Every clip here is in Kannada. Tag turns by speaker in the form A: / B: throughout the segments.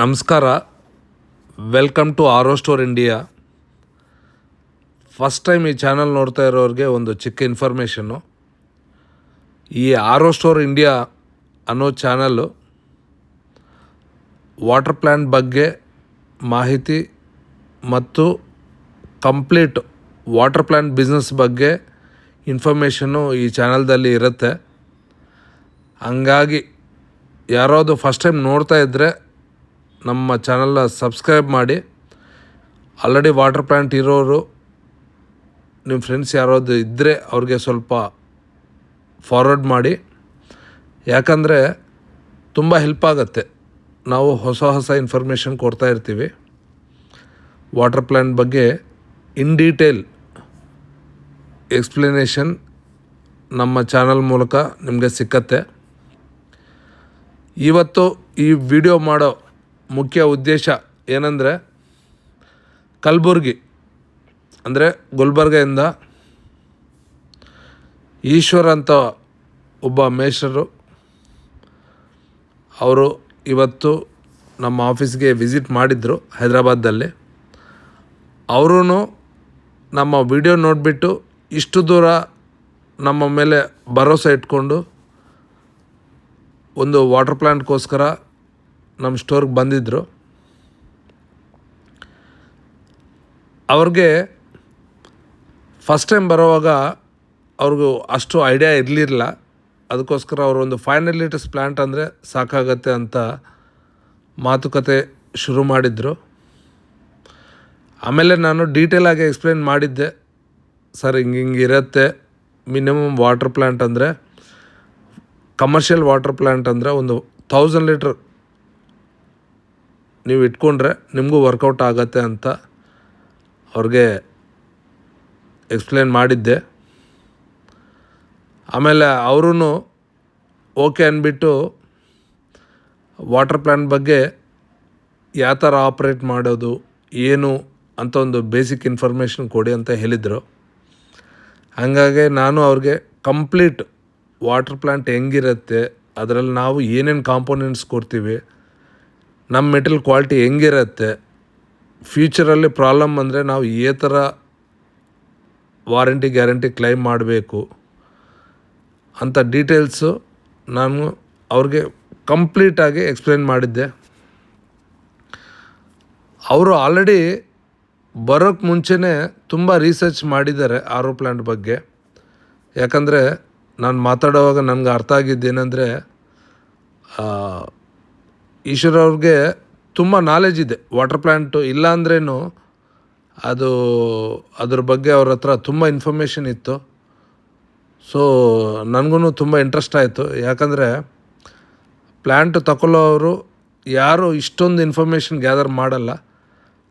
A: ನಮಸ್ಕಾರ. Welcome to R O store India. First time ಈ ಚಾನಲ್ ನೋಡ್ತಾ ಇರೋರಿಗೆ ಒಂದು ಚಿಕ್ಕ ಇನ್ಫಾರ್ಮೇಷನ್ನು. ಈ ಆರೋ ಸ್ಟೋರ್ ಇಂಡಿಯಾ ಅನ್ನೋ ಚಾನಲ್ಲು ವಾಟರ್ ಪ್ಲ್ಯಾಂಟ್ ಬಗ್ಗೆ ಮಾಹಿತಿ ಮತ್ತು ಕಂಪ್ಲೀಟ್ ವಾಟರ್ ಪ್ಲ್ಯಾಂಟ್ ಬಿಸ್ನೆಸ್ ಬಗ್ಗೆ ಇನ್ಫಾರ್ಮೇಷನ್ನು ಈ ಚಾನಲ್ದಲ್ಲಿ ಇರುತ್ತೆ. ಹಂಗಾಗಿ ಯಾರಾದರೂ ಫಸ್ಟ್ ಟೈಮ್ ನೋಡ್ತಾ ಇದ್ದರೆ ನಮ್ಮ ಚಾನಲ್ನ ಸಬ್ಸ್ಕ್ರೈಬ್ ಮಾಡಿ. ಆಲ್ರೆಡಿ ವಾಟರ್ ಪ್ಲ್ಯಾಂಟ್ ಇರೋರು ನಿಮ್ಮ ಫ್ರೆಂಡ್ಸ್ ಯಾರಾದ್ರು ಇದ್ದರೆ ಅವ್ರಿಗೆ ಸ್ವಲ್ಪ ಫಾರ್ವರ್ಡ್ ಮಾಡಿ. ಯಾಕಂದರೆ ತುಂಬ ಹೆಲ್ಪ್ ಆಗುತ್ತೆ. ನಾವು ಹೊಸ ಇನ್ಫಾರ್ಮೇಷನ್ ಕೊಡ್ತಾ ಇರ್ತೀವಿ. ವಾಟರ್ ಪ್ಲ್ಯಾಂಟ್ ಬಗ್ಗೆ ಇನ್ ಡೀಟೇಲ್ ಎಕ್ಸ್ಪ್ಲನೇಷನ್ ನಮ್ಮ ಚಾನಲ್ ಮೂಲಕ ನಿಮಗೆ ಸಿಕ್ಕತ್ತೆ. ಇವತ್ತು ಈ ವಿಡಿಯೋ ಮಾಡೋ ಮುಖ್ಯ ಉದ್ದೇಶ ಏನಂದರೆ, ಕಲಬುರ್ಗಿ ಅಂದರೆ ಗುಲ್ಬರ್ಗದಿಂದ ಈಶ್ವರ್ ಅಂತ ಒಬ್ಬ ಮೇಷರು ಅವರು ಇವತ್ತು ನಮ್ಮ ಆಫೀಸ್ಗೆ ವಿಸಿಟ್ ಮಾಡಿದರು ಹೈದರಾಬಾದಲ್ಲಿ. ಅವರೂ ನಮ್ಮ ವಿಡಿಯೋ ನೋಡಿಬಿಟ್ಟು ಇಷ್ಟು ದೂರ ನಮ್ಮ ಮೇಲೆ ಭರೋಸೆ ಇಟ್ಕೊಂಡು ಒಂದು ವಾಟರ್ ಪ್ಲ್ಯಾಂಟ್ಗೋಸ್ಕರ ನಮ್ಮ ಸ್ಟೋರ್ಗೆ ಬಂದಿದ್ದರು. ಅವ್ರಿಗೆ ಫಸ್ಟ್ ಟೈಮ್ ಬರೋವಾಗ ಅವ್ರಿಗೂ ಅಷ್ಟು ಐಡಿಯಾ ಇರಲಿಲ್ಲ. ಅದಕ್ಕೋಸ್ಕರ ಅವರು ಒಂದು 500 ಲೀಟರ್ಸ್ ಪ್ಲ್ಯಾಂಟ್ ಅಂದರೆ ಸಾಕಾಗತ್ತೆ ಅಂತ ಮಾತುಕತೆ ಶುರು ಮಾಡಿದರು. ಆಮೇಲೆ ನಾನು ಡೀಟೇಲಾಗಿ ಎಕ್ಸ್ಪ್ಲೇನ್ ಮಾಡಿದ್ದೆ. ಸರ್ ಹಿಂಗಿರುತ್ತೆ. ಮಿನಿಮಮ್ ವಾಟರ್ ಪ್ಲ್ಯಾಂಟ್ ಅಂದರೆ, ಕಮರ್ಷಿಯಲ್ ವಾಟರ್ ಪ್ಲ್ಯಾಂಟ್ ಅಂದರೆ ಒಂದು 1000 ಲೀಟ್ರ್ ನೀವು ಇಟ್ಕೊಂಡ್ರೆ ನಿಮಗೂ ವರ್ಕೌಟ್ ಆಗತ್ತೆ ಅಂತ ಅವ್ರಿಗೆ ಎಕ್ಸ್ಪ್ಲೇನ್ ಮಾಡಿದ್ದೆ. ಆಮೇಲೆ ಅವರೂ ಓಕೆ ಅಂದ್ಬಿಟ್ಟು ವಾಟರ್ ಪ್ಲ್ಯಾಂಟ್ ಬಗ್ಗೆ ಯಾವ ಥರ ಆಪ್ರೇಟ್ ಮಾಡೋದು ಏನು ಅಂತ ಒಂದು ಬೇಸಿಕ್ ಇನ್ಫಾರ್ಮೇಷನ್ ಕೊಡಿ ಅಂತ ಹೇಳಿದರು. ಹಾಗಾಗಿ ನಾನು ಅವ್ರಿಗೆ ಕಂಪ್ಲೀಟ್ ವಾಟರ್ ಪ್ಲ್ಯಾಂಟ್ ಹೆಂಗಿರುತ್ತೆ, ಅದರಲ್ಲಿ ನಾವು ಏನೇನು ಕಾಂಪೋನೆಂಟ್ಸ್ ಕೊಡ್ತೀವಿ, ನಮ್ಮ ಮೆಟೀರಿಯಲ್ ಕ್ವಾಲಿಟಿ ಹೆಂಗಿರುತ್ತೆ, ಫ್ಯೂಚರಲ್ಲಿ ಪ್ರಾಬ್ಲಮ್ ಅಂದರೆ ನಾವು ಈ ಥರ ವಾರಂಟಿ ಗ್ಯಾರಂಟಿ ಕ್ಲೈಮ್ ಮಾಡಬೇಕು ಅಂತ ಡೀಟೇಲ್ಸು ನಾನು ಅವ್ರಿಗೆ ಕಂಪ್ಲೀಟಾಗಿ ಎಕ್ಸ್ಪ್ಲೇನ್ ಮಾಡಿದ್ದೆ. ಅವರು ಆಲ್ರೆಡಿ ಬರೋಕ್ಕೆ ಮುಂಚೆನೇ ತುಂಬ ರಿಸರ್ಚ್ ಮಾಡಿದ್ದಾರೆ ಆರೋ ಪ್ಲ್ಯಾಂಟ್ ಬಗ್ಗೆ. ಯಾಕಂದರೆ ನಾನು ಮಾತಾಡೋವಾಗ ನನಗೆ ಅರ್ಥ ಆಗಿದ್ದೇನೆಂದರೆ, ಈಶ್ವರ್ ಅವ್ರಿಗೆ ತುಂಬ ನಾಲೆಜ್ ಇದೆ ವಾಟರ್ ಪ್ಲ್ಯಾಂಟು. ಇಲ್ಲ ಅಂದ್ರೇನು ಅದ್ರ ಬಗ್ಗೆ ಅವ್ರ ಹತ್ರ ತುಂಬ ಇನ್ಫಾರ್ಮೇಷನ್ ಇತ್ತು. ಸೊ ನನಗೂ ತುಂಬ ಇಂಟ್ರೆಸ್ಟ್ ಆಯಿತು. ಯಾಕಂದರೆ ಪ್ಲ್ಯಾಂಟ್ ತಗೊಳ್ಳೋರು ಯಾರು ಇಷ್ಟೊಂದು ಇನ್ಫಾರ್ಮೇಷನ್ ಗ್ಯಾದರ್ ಮಾಡಲ್ಲ.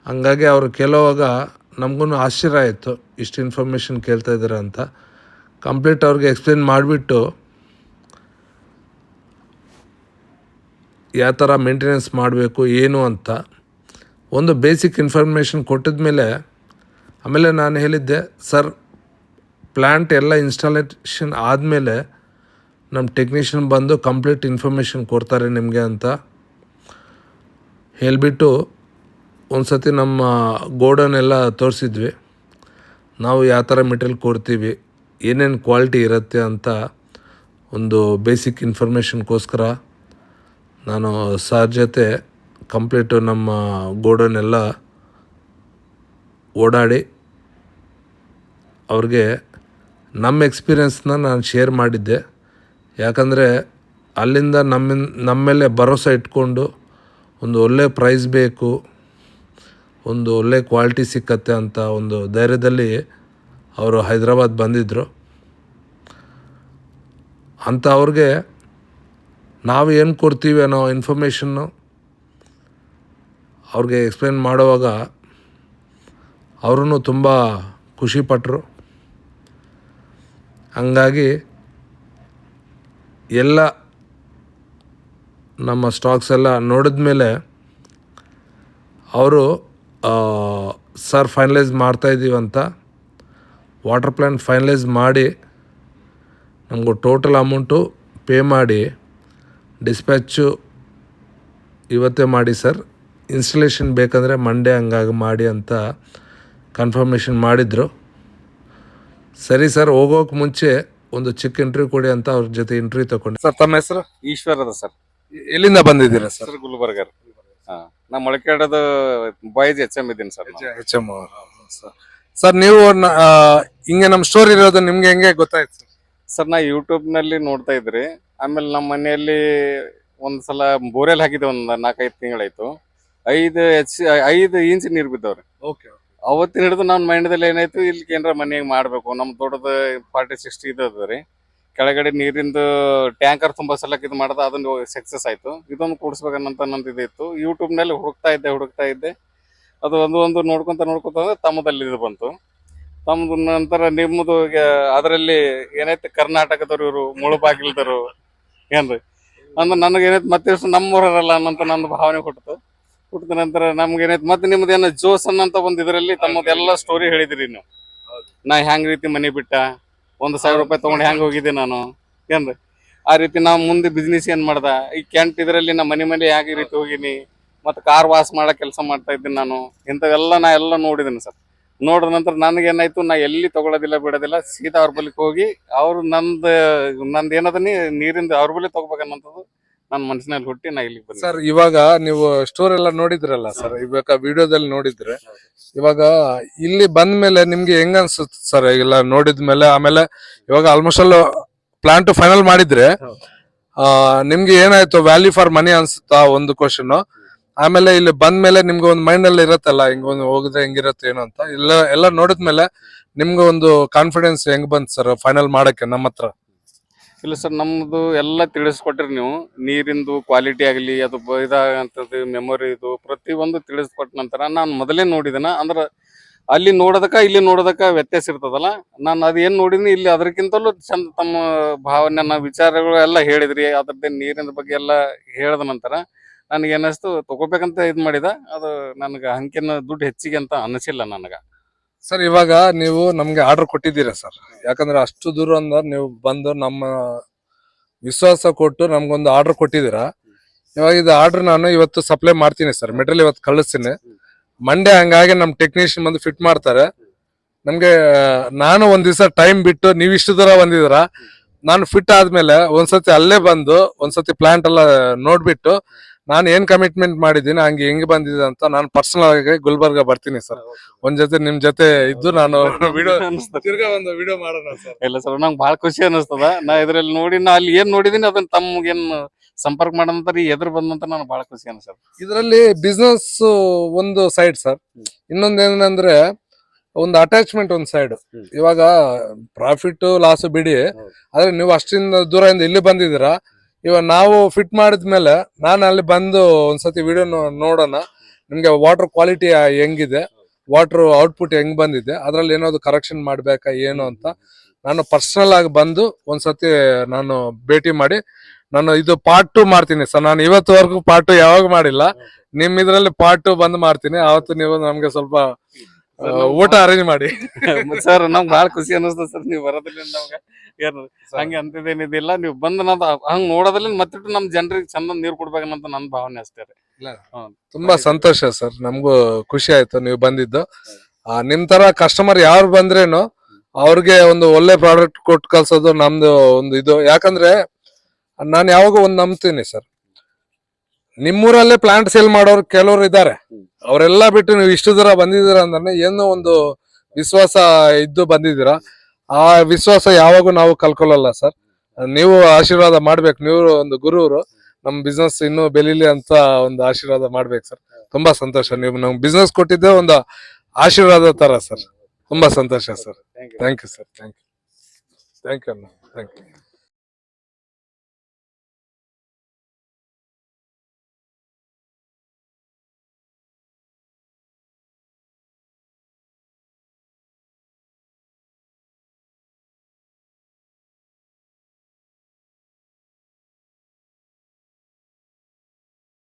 A: ಹಂಗಾಗಿ ಅವರು ಕೇಳೋವಾಗ ನಮಗೂ ಆಶ್ಚರ್ಯ ಆಯಿತು, ಇಷ್ಟು ಇನ್ಫಾರ್ಮೇಷನ್ ಕೇಳ್ತಾ ಇದ್ದಾರೆ ಅಂತ. ಕಂಪ್ಲೀಟ್ ಅವ್ರಿಗೆ ಎಕ್ಸ್ಪ್ಲೇನ್ ಮಾಡಿಬಿಟ್ಟು ಯಾವ ಥರ ಮೇಂಟೆನೆನ್ಸ್ ಮಾಡಬೇಕು ಏನು ಅಂತ ಒಂದು ಬೇಸಿಕ್ ಇನ್ಫಾರ್ಮೇಷನ್ ಕೊಟ್ಟಿದ ಮೇಲೆ, ಆಮೇಲೆ ನಾನು ಹೇಳಿದ್ದೆ, ಸರ್ ಪ್ಲ್ಯಾಂಟ್ ಎಲ್ಲ ಇನ್ಸ್ಟಾಲೇಷನ್ ಆದಮೇಲೆ ನಮ್ಮ ಟೆಕ್ನಿಷಿಯನ್ ಬಂದು ಕಂಪ್ಲೀಟ್ ಇನ್ಫಾರ್ಮೇಷನ್ ಕೊಡ್ತಾರೆ ನಿಮಗೆ ಅಂತ ಹೇಳಿಬಿಟ್ಟು ಒಂದು ಸತಿ ನಮ್ಮ ಗೋಡನ್ ಎಲ್ಲ ತೋರಿಸಿದ್ವಿ. ನಾವು ಯಾವ ಥರ ಮೆಟೀರಿಯಲ್ ಕೊಡ್ತೀವಿ, ಏನೇನು ಕ್ವಾಲಿಟಿ ಇರುತ್ತೆ ಅಂತ ಒಂದು ಬೇಸಿಕ್ ಇನ್ಫಾರ್ಮೇಷನ್ಗೋಸ್ಕರ ನಾನು ಸರ್ ಜೊತೆ ಕಂಪ್ಲೀಟು ನಮ್ಮ ಗೋಡನ್ನೆಲ್ಲ ಓಡಾಡಿ ಅವ್ರಿಗೆ ನಮ್ಮ ಎಕ್ಸ್ಪೀರಿಯೆನ್ಸ್ನ ನಾನು ಶೇರ್ ಮಾಡಿದ್ದೆ. ಯಾಕಂದರೆ ಅಲ್ಲಿಂದ ನಮ್ಮ ಮೇಲೆ ಭರೋಸೆ ಇಟ್ಕೊಂಡು ಒಂದು ಒಳ್ಳೆ ಪ್ರೈಸ್ ಬೇಕು, ಒಂದು ಒಳ್ಳೆ ಕ್ವಾಲಿಟಿ ಸಿಕ್ಕತ್ತೆ ಅಂತ ಒಂದು ಧೈರ್ಯದಲ್ಲಿ ಅವರು ಹೈದರಾಬಾದ್ ಬಂದಿದ್ದರು. ಅಂತ ಅವ್ರಿಗೆ ನಾವು ಏನು ಕೊಡ್ತೀವಿ ಅನ್ನೋ ಇನ್ಫಾರ್ಮೇಷನ್ನು ಅವ್ರಿಗೆ ಎಕ್ಸ್ಪ್ಲೇನ್ ಮಾಡುವಾಗ ಅವರೂ ತುಂಬ ಖುಷಿಪಟ್ಟರು. ಹಂಗಾಗಿ ಎಲ್ಲ ನಮ್ಮ ಸ್ಟಾಕ್ಸ್ ಎಲ್ಲ ನೋಡಿದ ಮೇಲೆ ಅವರು ಸರ್ ಫೈನಲೈಸ್ ಮಾಡ್ತಾಯಿದ್ದೀವಂತ ವಾಟರ್ ಪ್ಲ್ಯಾಂಟ್ ಫೈನಲೈಸ್ ಮಾಡಿ ನಮಗೂ ಟೋಟಲ್ ಅಮೌಂಟು ಪೇ ಮಾಡಿ ಡಿಸ್ಪ್ಯಾಚು ಇವತ್ತೇ ಮಾಡಿ ಸರ್, ಇನ್ಸ್ಟಲೇಷನ್ ಬೇಕಂದರೆ ಮಂಡೇ ಹಂಗಾಗಿ ಮಾಡಿ ಅಂತ ಕನ್ಫರ್ಮೇಷನ್ ಮಾಡಿದರು. ಸರಿ ಸರ್, ಹೋಗೋಕೆ ಮುಂಚೆ ಒಂದು ಚಿಕ್ಕ ಇಂಟರ್ವ್ಯೂ ಕೊಡಿ ಅಂತ ಅವ್ರ ಜೊತೆ ಇಂಟರ್ವ್ಯೂ ತಗೊಂಡೆ. ಸರ್, ತಮ್ಮ ಹೆಸರು?
B: ಈಶ್ವರದ ಸರ್.
A: ಎಲ್ಲಿಂದ ಬಂದಿದ್ದೀರಾ ಸರ್?
B: ಸರ್ ಗುಲ್ಬರ್ಗರ್. ನಾ ಮೊಳಕಾಡದ ಬಾಯ್ಸ್ HM ಇದ್ದೀನಿ ಸರ್.
A: HM ಸರ್, ನೀವು ಹಿಂಗೆ ನಮ್ಮ ಸ್ಟೋರ್ ಇರೋದು ನಿಮ್ಗೆ ಹೆಂಗೆ ಗೊತ್ತಾಯ್ತು ಸರ್?
B: ಸರ್, ನಾ ಯೂಟ್ಯೂಬ್ ನಲ್ಲಿ ನೋಡ್ತಾ ಇದ್ರಿ. ಆಮೇಲೆ ನಮ್ಮ ಮನೆಯಲ್ಲಿ ಒಂದ್ಸಲ ಬೋರೆಲ್ ಹಾಕಿದ್ದೆ, ಒಂದ್ 4-5 ತಿಂಗಳಾಯ್ತು. 5 ಇಂಚ್ ನೀರ್ ಬಿದ್ದವ್ರಿ. ಅವತ್ತಿನ ಹಿಡಿದು ನನ್ನ ಮೈಂಡ್ದಲ್ಲಿ ಏನಾಯ್ತು, ಇಲ್ಲಿ ಏನಾರ ಮನೆಯಾಗ ಮಾಡ್ಬೇಕು. ನಮ್ ದೊಡ್ಡದ 40-60 ಇದರಿ ಕೆಳಗಡೆ ನೀರಿಂದು ಟ್ಯಾಂಕರ್ ತುಂಬಾ ಸಲಕ್ ಇದು ಮಾಡ್ದ, ಅದೊಂದು ಸಕ್ಸಸ್ ಆಯ್ತು. ಇದೊಂದು ಕೂಡಿಸ್ಬೇಕನ್ನಂತ ನಂದು ಇದಿತ್ತು. ಯೂಟ್ಯೂಬ್ ನಲ್ಲಿ ಹುಡುಕ್ತಾ ಇದ್ದೆ. ಅದು ಒಂದು ನೋಡ್ಕೊಂತ ತಮ್ಮದಲ್ಲಿ ಇದು ಬಂತು. ತಮ್ಮದು ನಂತರ ನಿಮ್ಮದು ಅದರಲ್ಲಿ ಏನೈತೆ ಕರ್ನಾಟಕದವ್ರು, ಇವರು ಮುಳುಬಾಗಿಲ್ದರು ಏನ್ರಿ ಅಂದ್ರೆ ನನಗೆ ಏನೈತೆ ಮತ್ತೆ ನಮ್ಮೂರಲ್ಲ ಅನ್ನಂತ ನನ್ನ ಭಾವನೆ ಹುಟ್ಟಿದ ನಂತರ ನಮ್ಗೆ ಏನೈತೆ ಮತ್ತೆ ನಿಮ್ದು ಏನೋ ಜೋಸ್ ಅನ್ನಂತ ಒಂದು ಇದರಲ್ಲಿ ತಮ್ಮದೆಲ್ಲ ಸ್ಟೋರಿ ಹೇಳಿದಿರಿ ನೀವು. ನಾ ಹ್ಯಾಂಗ್ ರೀತಿ ಮನೆ ಬಿಟ್ಟ 1,000 ರೂಪಾಯಿ ತಗೊಂಡು ಹ್ಯಾಂಗ್ ಹೋಗಿದ್ದೆ ನಾನು ಏನ್ರಿ, ಆ ರೀತಿ ನಾ ಮುಂದೆ ಬಿಸ್ನೆಸ್ ಏನ್ ಮಾಡ್ದ, ಈ ಕೆಂಟ್ ಇದರಲ್ಲಿ ನಾ ಮನೆ ಯಾವ ರೀತಿ ಹೋಗಿನಿ, ಮತ್ತೆ ಕಾರ್ ವಾಶ್ ಮಾಡೋ ಕೆಲಸ ಮಾಡ್ತಾ ಇದ್ದೀನಿ ನಾನು. ಇಂಥವೆಲ್ಲ ನಾ ಎಲ್ಲ ನೋಡಿದ್ದೀನಿ ಸರ್. ನೋಡಿದ ನಂತರ ನನಗೇನಾಯ್ತು, ನಾ ಎಲ್ಲಿ ತಗೊಳ್ಳೋದಿಲ್ಲ ಬಿಡೋದಿಲ್ಲ, ಸೀದಾ ಅವ್ರ ಬಳಿಗೆ ಹೋಗಿ ಅವ್ರು ನಂದು ಏನದ ನೀರಿಂದ ಅವ್ರ ಬಳಿ ತಗೋಬೇಕನ್ನಂಥದ್ದು ನನ್ನ ಮನಸ್ಸಿನಲ್ಲಿ ಹುಟ್ಟಿ ನಾ ಇಲ್ಲಿಗೆ ಬಂದೆ
A: ಸರ್. ಇವಾಗ ನೀವು ಸ್ಟೋರ್ ಎಲ್ಲ ನೋಡಿದ್ರಲ್ಲ ಸರ್, ಇವಾಗ ವಿಡಿಯೋದಲ್ಲಿ ನೋಡಿದ್ರೆ, ಇವಾಗ ಇಲ್ಲಿ ಬಂದ ಮೇಲೆ ನಿಮ್ಗೆ ಹೆಂಗ ಅನ್ಸುತ್ತೆ ಸರ್? ಎಲ್ಲ ನೋಡಿದ್ಮೇಲೆ ಆಮೇಲೆ ಇವಾಗ almost all plan to final ಮಾಡಿದ್ರೆ ನಿಮ್ಗೆ ಏನಾಯ್ತು, ವ್ಯಾಲ್ಯೂ ಫಾರ್ ಮನಿ ಅನ್ಸುತ್ತಾ ಒಂದು ಕ್ವಶನ್. ಆಮೇಲೆ ಇಲ್ಲಿ ಬಂದ ಮೇಲೆ ನಿಮ್ಗೆ ಒಂದು ಮೈಂಡ್ ಅಲ್ಲಿ ಇರತ್ತಲ್ಲ, ಹಿಂಗೊಂದು ಹೋಗಿದ್ರೆ ಹೆಂಗಿರತ್ತೆ ಏನು ಅಂತ ಎಲ್ಲ ನೋಡಿದ್ಮೇಲೆ ನಿಮ್ಗೆ ಒಂದು ಕಾನ್ಫಿಡೆನ್ಸ್ ಹೆಂಗ್ ಬಂತು ಸರ್ ಫೈನಲ್ ಮಾಡಕ್ಕೆ ನಮ್ಮ ಹತ್ರ?
B: ಇಲ್ಲ ಸರ್, ನಮ್ದು ಎಲ್ಲ ತಿಳಿಸ್ಕೊಟ್ರಿ ನೀವು. ನೀರಿಂದು ಕ್ವಾಲಿಟಿ ಆಗಲಿ, ಅದು ಇದಾಗಂಥದ್ದು ಮೆಮೊರಿ ಇದು ಪ್ರತಿಯೊಂದು ತಿಳಿಸ್ಕೊಟ್ಟ ನಂತರ ನಾನು ಮೊದಲೇ ನೋಡಿದನ ಅಂದ್ರೆ ಅಲ್ಲಿ ನೋಡೋದಕ್ಕ ಇಲ್ಲಿ ನೋಡೋದಕ್ಕ ವ್ಯತ್ಯಾಸ ಇರ್ತದಲ್ಲ. ನಾನು ಅದೇನ್ ನೋಡಿದ್ನಿ ಇಲ್ಲಿ ಅದಕ್ಕಿಂತಲೂ ಚಂದ ತಮ್ಮ ಭಾವನೆ ವಿಚಾರಗಳು ಎಲ್ಲ ಹೇಳಿದ್ರಿ. ಅದ್ರದ್ದೇ ನೀರಿನ ಬಗ್ಗೆ ಎಲ್ಲ ಹೇಳಿದ ನಂತರ ನನಗೆ ಏನಿಸ್ತು, ತಗೋಬೇಕಂತ ಮಾಡಿದ. ಅದು ನನಗೆ ಹಂಕಿನ ದುಡ್ಡು ಹೆಚ್ಚಿಗೆ ಅಂತ ಅನಿಸಿಲ್ಲ ನನಗ
A: ಸರ್. ಇವಾಗ ನೀವು ನಮ್ಗೆ ಆರ್ಡರ್ ಕೊಟ್ಟಿದ್ದೀರಾ ಸರ್, ಯಾಕಂದ್ರೆ ಅಷ್ಟು ದೂರ ಅಂದ್ರೆ ನೀವು ಬಂದು ನಮ್ಮ ವಿಶ್ವಾಸ ಕೊಟ್ಟು ನಮ್ಗೊಂದು ಆರ್ಡರ್ ಕೊಟ್ಟಿದ್ದೀರಾ. ಇವಾಗ ಇದು ಆರ್ಡರ್ ನಾನು ಇವತ್ತು ಸಪ್ಲೈ ಮಾಡ್ತೀನಿ ಸರ್, ಮೆಟೀರಿಯಲ್ ಇವತ್ತು ಕಳಿಸ್ತೀನಿ. ಮಂಡೇ ಹಂಗಾಗಿ ನಮ್ ಟೆಕ್ನಿಷಿಯನ್ ಬಂದು ಫಿಟ್ ಮಾಡ್ತಾರೆ. ನಮ್ಗೆ ನಾನು ಒಂದ್ ದಿವಸ ಟೈಮ್ ಬಿಟ್ಟು, ನೀವು ಇಷ್ಟು ದೂರ ಬಂದಿದ್ದೀರಾ, ನಾನು ಫಿಟ್ ಆದ್ಮೇಲೆ ಒಂದ್ಸತಿ ಅಲ್ಲೇ ಬಂದು ಒಂದ್ಸತಿ ಪ್ಲಾಂಟ್ ಎಲ್ಲ ನೋಡ್ಬಿಟ್ಟು ನಾನು ಏನ್ ಕಮಿಟ್ಮೆಂಟ್ ಮಾಡಿದ್ದೀನಿ ಹಂಗೆ ಹೆಂಗ್ ಬಂದಿದೆ ಅಂತ ನಾನು ಪರ್ಸನಲ್ ಆಗಿ ಗುಲ್ಬರ್ಗ ಬರ್ತೀನಿ ಸರ್. ಒಂದ್ ಜೊತೆ ನಿಮ್ ಜೊತೆ ಇದ್ದು ನಾನು ತಿರ್ಗಾ ಒಂದು ವಿಡಿಯೋ ಮಾಡೋಣ ಸರ್.
B: ಇಲ್ಲ ಸರ್, ನಂಗೆ ಬಹಳ ಖುಷಿ ಅನಿಸ್ತದ. ನಾ ಇದ್ರಲ್ಲಿ ನೋಡಿ, ನಾ ಅಲ್ಲಿ ಏನ್ ನೋಡಿದೀನಿ ಅದನ್ನ ತಮ್ಗೇನ್ ಸಂಪರ್ಕ ಮಾಡಂತ ಎದುರು ಬಂದಂತ ನಾನು ಬಹಳ ಖುಷಿ ಅನಿಸ್ತದ.
A: ಇದರಲ್ಲಿ ಬಿಸ್ನೆಸ್ ಒಂದು ಸೈಡ್ ಸರ್, ಇನ್ನೊಂದ್ ಏನಂದ್ರೆ ಒಂದು ಅಟ್ಯಾಚ್ಮೆಂಟ್ ಒಂದ್ ಸೈಡ್. ಇವಾಗ ಪ್ರಾಫಿಟ್ ಲಾಸ್ ಬಿಡಿ, ಆದ್ರೆ ನೀವು ಅಷ್ಟಿಂದ ದೂರದಿಂದ ಇಲ್ಲಿ ಬಂದಿದ್ದೀರಾ. ಇವಾಗ ನಾವು ಫಿಟ್ ಮಾಡಿದ್ಮೇಲೆ ನಾನು ಅಲ್ಲಿ ಬಂದು ಒಂದ್ಸತಿ ವಿಡಿಯೋ ನೋಡೋಣ, ನಿಮ್ಗೆ ವಾಟರ್ ಕ್ವಾಲಿಟಿ ಹೆಂಗಿದೆ, ವಾಟರ್ ಔಟ್ಪುಟ್ ಹೆಂಗ್ ಬಂದಿದೆ, ಅದ್ರಲ್ಲಿ ಏನಾದ್ರು ಕರೆಕ್ಷನ್ ಮಾಡ್ಬೇಕಾ ಏನು ಅಂತ ನಾನು ಪರ್ಸನಲ್ ಆಗಿ ಬಂದು ಒಂದ್ಸತಿ ನಾನು ಭೇಟಿ ಮಾಡಿ ನಾನು ಇದು ಪಾರ್ಟ್ 2 ಮಾಡ್ತೀನಿ ಸರ್. ನಾನು ಇವತ್ತುವರೆಗೂ ಪಾರ್ಟ್ 2 ಯಾವಾಗ ಮಾಡಿಲ್ಲ. ನಿಮ್ ಇದ್ರಲ್ಲಿ ಪಾರ್ಟ್ 2 ಬಂದ್ ಮಾಡ್ತೀನಿ. ಅವತ್ತು ನೀವು ನಮ್ಗೆ ಸ್ವಲ್ಪ ಊಟ ಅರೇಂಜ್ ಮಾಡಿ
B: ಸರ್. ನಮ್ಗೆ ಬಹಳ ಖುಷಿ ಅನಿಸ್ತದ ಸರ್, ನೀವು ಬರೋದಿಲ್ಲ ನಮ್ಗೆ ಏನು ಹಂಗೆ ಅಂತಿದ್ದೇನಿದಿಲ್ಲ. ನೀವು ಬಂದ್ ನಾವ್ ಹಂಗ್ ನೋಡೋದ್ರಲ್ಲಿ ಮತ್ತಿಟ್ಟು ನಮ್ ಜನರಿಗೆ ಚಂದ ನೀರ್ ಕೊಡ್ಬೇಕನ್ನಂತ ನನ್ನ ಭಾವನೆ ಅಷ್ಟೇ ರೀ.
A: ತುಂಬಾ ಸಂತೋಷ ಸರ್, ನಮಗೂ ಖುಷಿ ಆಯ್ತು ನೀವು ಬಂದಿದ್ದು. ನಿಮ್ ತರ ಕಸ್ಟಮರ್ ಯಾರು ಬಂದ್ರೇನು ಅವ್ರಿಗೆ ಒಂದು ಒಳ್ಳೆ ಪ್ರಾಡಕ್ಟ್ ಕೊಟ್ಟು ಕಳ್ಸೋದು ನಮ್ದು ಒಂದು ಇದು. ಯಾಕಂದ್ರೆ ನಾನು ಯಾವಾಗ ಒಂದ್ ನಂಬ್ತೀನಿ ಸರ್, ನಿಮ್ಮೂರಲ್ಲೇ ಪ್ಲಾಂಟ್ ಸೇಲ್ ಮಾಡೋರು ಕೆಲವರು ಇದ್ದಾರೆ. ಅವರೆಲ್ಲಾ ಬಿಟ್ಟು ನೀವು ಇಷ್ಟು ದೂರ ಬಂದಿದ್ದೀರಾ ಅಂದ್ರೆ ಏನೋ ಒಂದು ವಿಶ್ವಾಸ ಇದ್ದು ಬಂದಿದ್ದೀರಾ. ಆ ವಿಶ್ವಾಸ ಯಾವಾಗೂ ನಾವು ಕಲ್ಕೊಳ್ಳಲ್ಲ ಸರ್. ನೀವು ಆಶೀರ್ವಾದ ಮಾಡ್ಬೇಕು, ನೀವು ಒಂದು ಗುರುವರು, ನಮ್ ಬಿಸ್ನೆಸ್ ಇನ್ನೂ ಬೆಳಿಲಿ ಅಂತ ಒಂದು ಆಶೀರ್ವಾದ ಮಾಡ್ಬೇಕು ಸರ್. ತುಂಬಾ ಸಂತೋಷ, ನೀವು ನಮ್ಗೆ ಬಿಸ್ನೆಸ್ ಕೊಟ್ಟಿದ್ದೆ ಒಂದು ಆಶೀರ್ವಾದ ತರ ಸರ್. ತುಂಬಾ ಸಂತೋಷ sir. Thank you sir. Thank you ಅಣ್ಣ. Thank you.